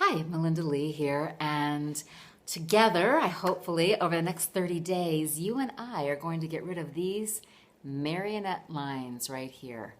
Hi, Melinda Lee here, and together, hopefully, over the next 30 days, you and I are going to get rid of these marionette lines right here.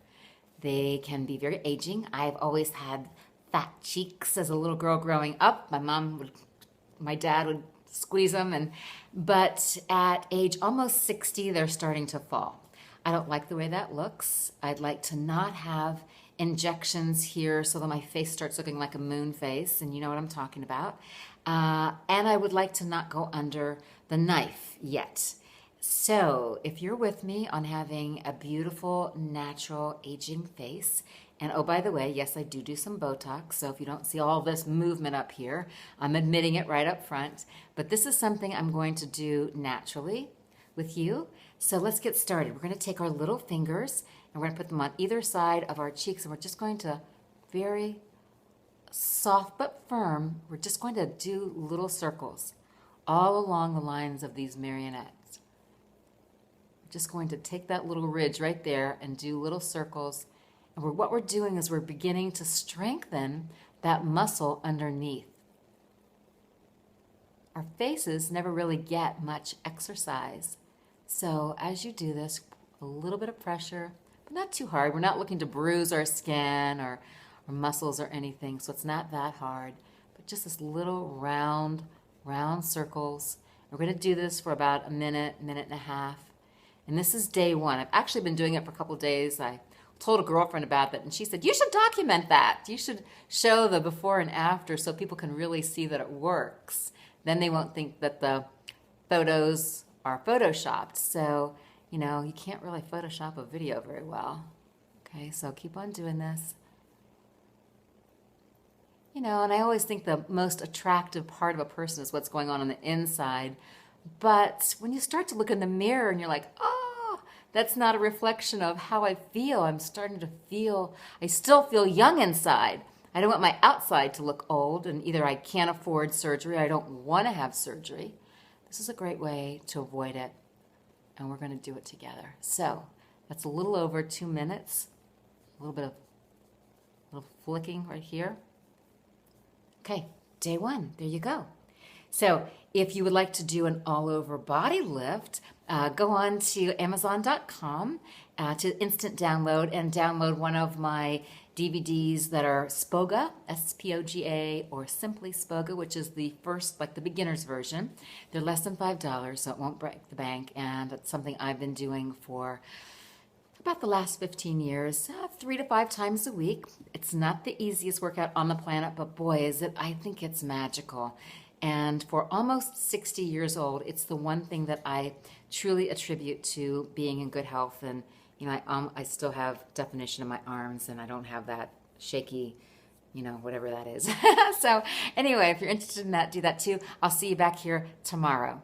They can be very aging. I've always had fat cheeks as a little girl growing up. My dad would squeeze them, but at age almost 60, they're starting to fall. I don't like the way that looks. I'd like to not have injections here so that my face starts looking like a moon face, and you know what I'm talking about. And I would like to not go under the knife yet. So if you're with me on having a beautiful, natural, aging face, and oh, by the way, yes, I do some Botox, so if you don't see all this movement up here, I'm admitting it right up front, but this is something I'm going to do naturally with you. So let's get started. We're going to take our little fingers and we're going to put them on either side of our cheeks, and we're just going to, very soft but firm, we're just going to do little circles all along the lines of these marionettes. We're just going to take that little ridge right there and do little circles. And what we're doing is we're beginning to strengthen that muscle underneath. Our faces never really get much exercise. So as you do this, a little bit of pressure, but not too hard. We're not looking to bruise our skin or muscles or anything, so it's not that hard. But just this little round circles. We're going to do this for about a minute, minute and a half. And this is day one. I've actually been doing it for a couple of days. I told a girlfriend about it, and she said, you should document that. You should show the before and after so people can really see that it works. Then they won't think that the photos are photoshopped. So, you know, you can't really Photoshop a video very well. Okay, so keep on doing this. You know, and I always think the most attractive part of a person is what's going on the inside. But when you start to look in the mirror and you're like, oh, that's not a reflection of how I feel. I'm starting to feel, I still feel young inside. I don't want my outside to look old, and either I can't afford surgery, or I don't want to have surgery. This is a great way to avoid it, and we're going to do it together. So that's a little over 2 minutes. A little flicking right here. Okay, day one, there you go. So if you would like to do an all-over body lift, go on to Amazon.com to instant download and download one of my DVDs that are Spoga, S-P-O-G-A, or Simply Spoga, which is the first, like the beginner's version. They're less than $5, so it won't break the bank, and it's something I've been doing for about the last 15 years, 3 to 5 times a week. It's not the easiest workout on the planet, but boy, is it, I think it's magical. And for almost 60 years old, it's the one thing that I truly attribute to being in good health. And, you know, I still have definition in my arms, and I don't have that shaky, you know, whatever that is. So anyway, if you're interested in that, do that too. I'll see you back here tomorrow.